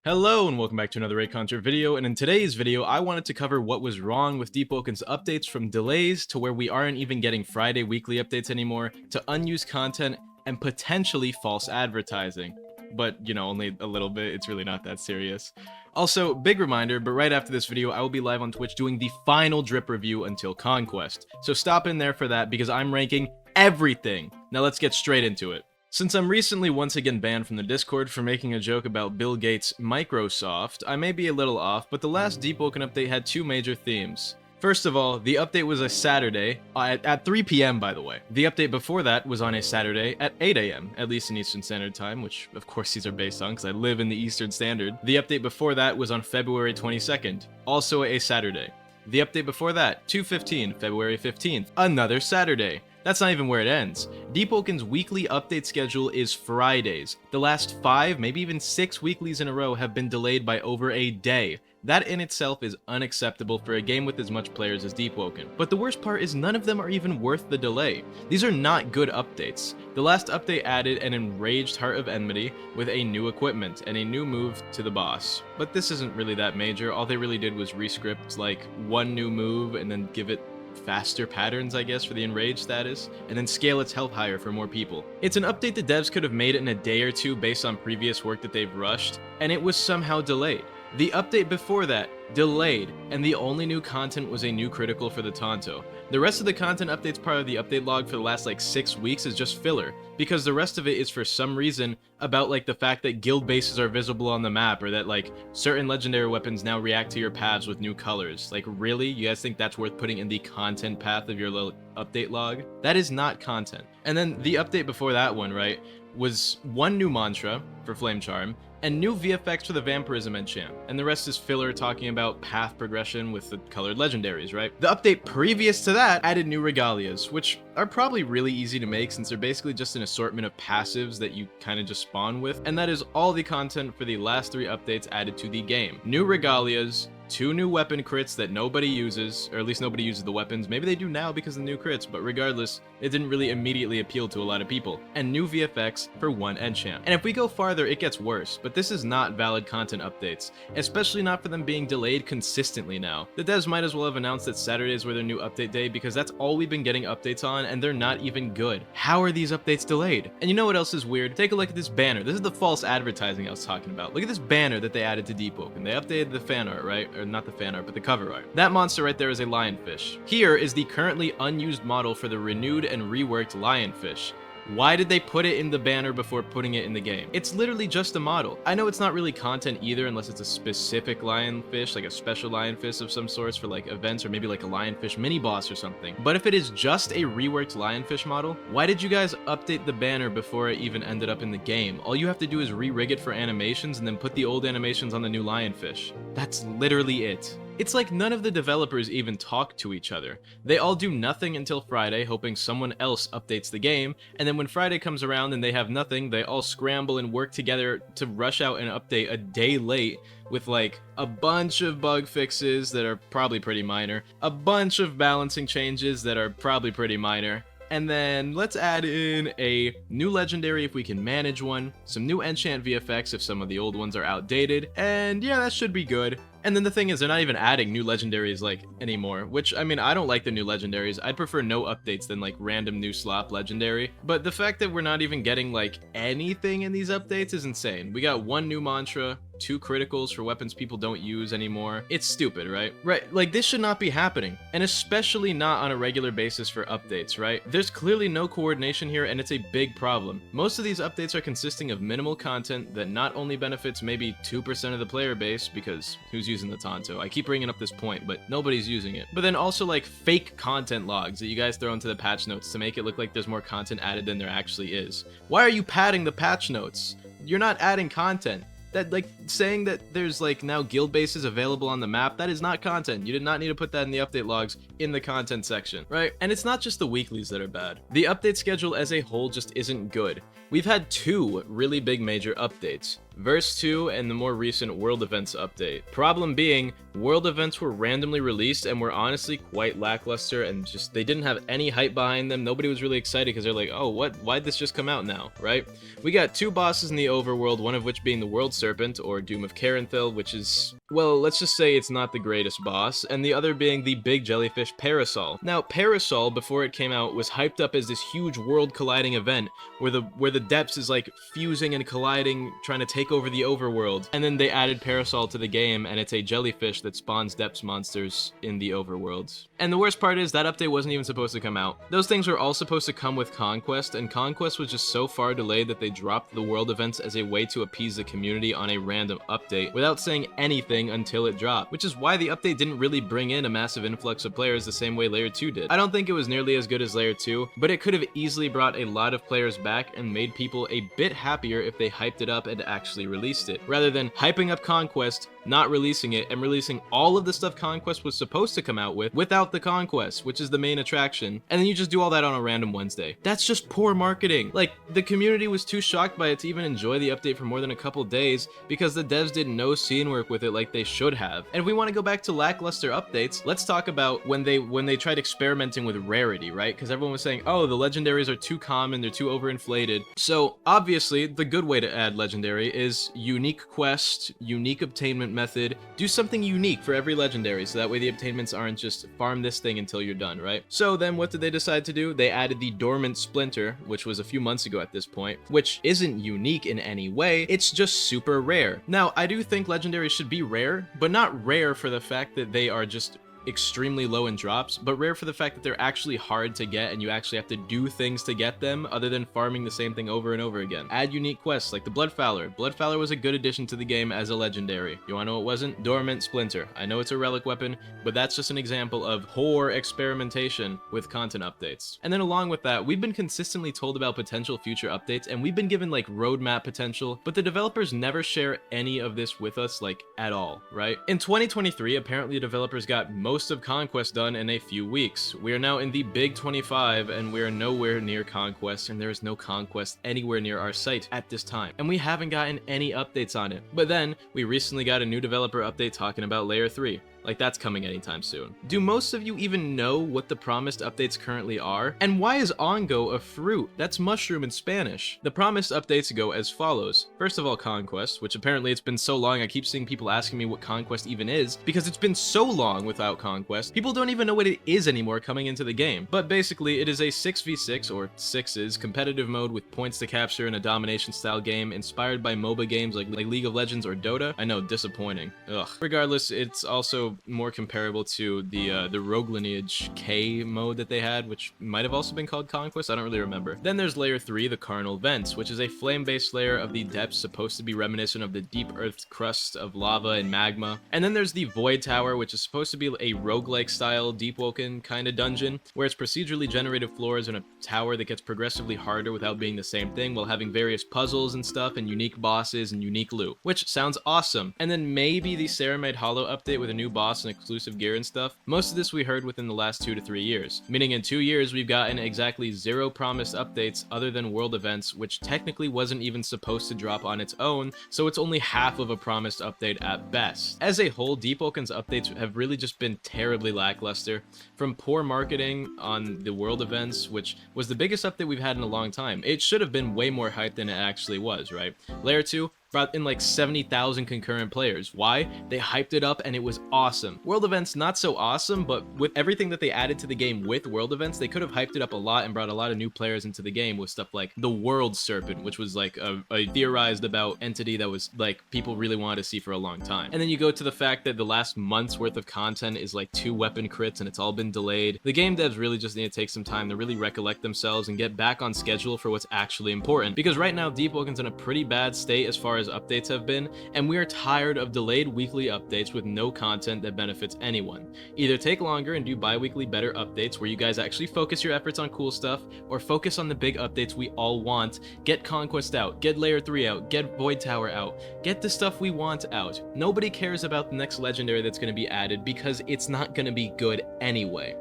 Hello and welcome back to another Reaconteur video, and in today's video I wanted to cover what was wrong with Deepwokens updates, from delays to where we aren't even getting Friday weekly updates anymore, to unused content and potentially false advertising. But, you know, only a little bit, it's really not that serious. Also, big reminder, but right after this video I will be live on Twitch doing the final drip review until Conquest. So stop in there for that because I'm ranking everything. Now let's get straight into it. Since I'm recently once again banned from the Discord for making a joke about Bill Gates' Microsoft, I may be a little off, but the last Deepwoken update had two major themes. First of all, the update was a Saturday, at 3 PM by the way. The update before that was on a Saturday at 8 AM, at least in Eastern Standard Time, which of course these are based on because I live in the Eastern Standard. The update before that was on February 22nd, also a Saturday. The update before that, 2/15, February 15th, another Saturday. That's not even where it ends. Deepwoken's weekly update schedule is Fridays. The last 5, maybe even 6 weeklies in a row have been delayed by over a day. That in itself is unacceptable for a game with as much players as Deepwoken. But the worst part is none of them are even worth the delay. These are not good updates. The last update added an enraged Heart of Enmity with a new equipment and a new move to the boss. But this isn't really that major. All they really did was rescript like one new move and then give it faster patterns, I guess, for the enraged status, and then scale its health higher for more people. It's an update the devs could have made in a day or two based on previous work that they've rushed, and it was somehow delayed. The update before that, delayed, and the only new content was a new critical for the Tonto. The rest of the content updates part of the update log for the last like 6 weeks is just filler, because the rest of it is for some reason about like the fact that guild bases are visible on the map, or that like certain legendary weapons now react to your paths with new colors. Like really? You guys think that's worth putting in the content path of your little update log? That is not content. And then the update before that one, right, was one new mantra for Flame Charm, and new VFX for the Vampirism enchant, and the rest is filler talking about path progression with the colored legendaries, right? The update previous to that added new regalias, which are probably really easy to make since they're basically just an assortment of passives that you kind of just spawn with, and that is all the content for the last 3 updates added to the game. New regalias, 2 new weapon crits that nobody uses, or at least nobody uses the weapons. Maybe they do now because of the new crits, but regardless, it didn't really immediately appeal to a lot of people. And new VFX for 1 enchant. And if we go farther, it gets worse, but this is not valid content updates, especially not for them being delayed consistently now. The devs might as well have announced that Saturdays were their new update day because that's all we've been getting updates on, and they're not even good. How are these updates delayed? And you know what else is weird? Take a look at this banner. This is the false advertising I was talking about. Look at this banner that they added to Deepwoken. They updated the fan art, right? Or not the fan art, but the cover art. That monster right there is a lionfish. Here is the currently unused model for the renewed and reworked lionfish. Why did they put it in the banner before putting it in the game? It's literally just a model. I know it's not really content either unless it's a specific lionfish, like a special lionfish of some sorts for like events, or maybe like a lionfish mini boss or something. But if it is just a reworked lionfish model, why did you guys update the banner before it even ended up in the game? All you have to do is re-rig it for animations and then put the old animations on the new lionfish. That's literally it. It's like none of the developers even talk to each other. They all do nothing until Friday, hoping someone else updates the game, and then when Friday comes around and they have nothing, they all scramble and work together to rush out an update a day late with like a bunch of bug fixes that are probably pretty minor, a bunch of balancing changes that are probably pretty minor, and then let's add in a new legendary if we can manage one, some new enchant VFX if some of the old ones are outdated, and yeah, that should be good. And then the thing is, they're not even adding new legendaries like anymore, which, I mean, I don't like the new legendaries. I'd prefer no updates than like random new slop legendary. But the fact that we're not even getting like anything in these updates is insane. We got 1 new mantra, 2 criticals for weapons people don't use anymore. It's stupid, right? Right, like this should not be happening, and especially not on a regular basis for updates, right? There's clearly no coordination here, and it's a big problem. Most of these updates are consisting of minimal content that not only benefits maybe 2% of the player base, because who's using the Tonto? I keep bringing up this point, but nobody's using it. But then also like fake content logs that you guys throw into the patch notes to make it look like there's more content added than there actually is. Why are you padding the patch notes? You're not adding content. That, like, saying that there's like now guild bases available on the map, that is not content. You did not need to put that in the update logs in the content section, right? And it's not just the weeklies that are bad. The update schedule as a whole just isn't good. We've had 2 really big major updates. Verse 2, and the more recent World Events update. Problem being, World Events were randomly released and were honestly quite lackluster, and just they didn't have any hype behind them. Nobody was really excited because they're like, oh, why'd this just come out now, right? We got 2 bosses in the overworld, one of which being the World Serpent, or Doom of Carenthil, which is, well, let's just say it's not the greatest boss, and the other being the big jellyfish Parasol. Now, Parasol, before it came out, was hyped up as this huge world-colliding event, where the depths is like fusing and colliding, trying to take over the overworld, and then they added Parasol to the game, and it's a jellyfish that spawns depths monsters in the overworld. And the worst part is, that update wasn't even supposed to come out. Those things were all supposed to come with Conquest, and Conquest was just so far delayed that they dropped the world events as a way to appease the community on a random update, without saying anything until it dropped, which is why the update didn't really bring in a massive influx of players the same way Layer 2 did. I don't think it was nearly as good as Layer 2, but it could have easily brought a lot of players back and made people a bit happier if they hyped it up and actually released it, rather than hyping up Conquest, not releasing it, and releasing all of the stuff Conquest was supposed to come out with without the Conquest, which is the main attraction, and then you just do all that on a random Wednesday. That's just poor marketing. Like, the community was too shocked by it to even enjoy the update for more than a couple days because the devs did no scene work with it like they should have. And if we want to go back to lackluster updates, let's talk about when they tried experimenting with rarity, right? Because everyone was saying, oh, the legendaries are too common, they're too overinflated. So obviously the good way to add legendary is unique quest, unique obtainment method. Do something unique for every legendary, so that way the obtainments aren't just farm this thing until you're done, right? So then what did they decide to do? They added the dormant splinter, which was a few months ago at this point, which isn't unique in any way, it's just super rare. Now, I do think legendaries should be rare, but not rare for the fact that they are just extremely low in drops, but rare for the fact that they're actually hard to get and you actually have to do things to get them other than farming the same thing over and over again. Add unique quests like the Bloodfowler. Bloodfowler was a good addition to the game as a legendary. You wanna know what wasn't? Dormant Splinter. I know it's a relic weapon, but that's just an example of poor experimentation with content updates. And then along with that, we've been consistently told about potential future updates, and we've been given like roadmap potential, but the developers never share any of this with us, like, at all, right? In 2023, apparently the developers got most of Conquest done in a few weeks. We are now in the big 25 and we are nowhere near Conquest, and there is no Conquest anywhere near our site at this time, and we haven't gotten any updates on it. But then we recently got a new developer update talking about Layer 3. Like, that's coming anytime soon. Do most of you even know what the promised updates currently are? And why is ongo a fruit? That's mushroom in Spanish. The promised updates go as follows. First of all, Conquest, which apparently it's been so long I keep seeing people asking me what Conquest even is, because it's been so long without Conquest, people don't even know what it is anymore coming into the game. But basically, it is a 6v6, or 6s, competitive mode with points to capture in a domination style game inspired by MOBA games like League of Legends or Dota. I know, disappointing. Ugh. Regardless, it's also more comparable to the Rogue Lineage K mode that they had, which might have also been called Conquest, I don't really remember. Then there's Layer 3, the Carnal Vents, which is a flame-based layer of the depths supposed to be reminiscent of the deep earth crust of lava and magma. And then there's the Void Tower, which is supposed to be a roguelike style Deepwoken kind of dungeon, where it's procedurally generated floors in a tower that gets progressively harder without being the same thing, while having various puzzles and stuff, and unique bosses and unique loot, which sounds awesome. And then maybe the Ceramide Hollow update with a new boss and exclusive gear and stuff. Most of this we heard within the last 2 to 3 years, meaning in 2 years we've gotten exactly 0 promised updates other than world events, which technically wasn't even supposed to drop on its own, so it's only half of a promised update at best. As a whole, Deepwokens updates have really just been terribly lackluster, from poor marketing on the world events, which was the biggest update we've had in a long time. It should have been way more hyped than it actually was, right? Layer 2 brought in like 70,000 concurrent players. Why? They hyped it up and it was awesome. World events, not so awesome, but with everything that they added to the game with world events, they could have hyped it up a lot and brought a lot of new players into the game with stuff like the World Serpent, which was like a theorized about entity that was like people really wanted to see for a long time. And then you go to the fact that the last month's worth of content is like 2 weapon crits and it's all been delayed. The game devs really just need to take some time to really recollect themselves and get back on schedule for what's actually important, because right now Deepwoken's in a pretty bad state as far as updates have been, and we are tired of delayed weekly updates with no content that benefits anyone. Either take longer and do bi-weekly better updates where you guys actually focus your efforts on cool stuff, or focus on the big updates we all want. Get Conquest out, get Layer 3 out, get Void Tower out, get the stuff we want out. Nobody cares about the next legendary that's going to be added because it's not going to be good anyway.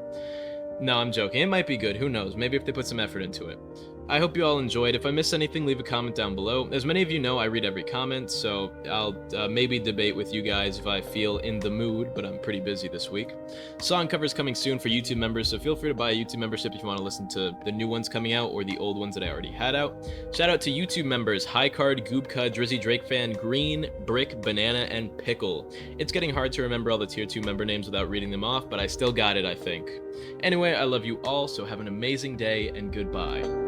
No, I'm joking. It might be good. Who knows? Maybe if they put some effort into it. I hope you all enjoyed. If I missed anything, leave a comment down below. As many of you know, I read every comment, so I'll maybe debate with you guys if I feel in the mood, but I'm pretty busy this week. Song covers coming soon for YouTube members, so feel free to buy a YouTube membership if you want to listen to the new ones coming out or the old ones that I already had out. Shout out to YouTube members High Card, Goobka, Drizzy Drake Fan, Green, Brick, Banana, and Pickle. It's getting hard to remember all the tier 2 member names without reading them off, but I still got it, I think. Anyway, I love you all, so have an amazing day, and goodbye.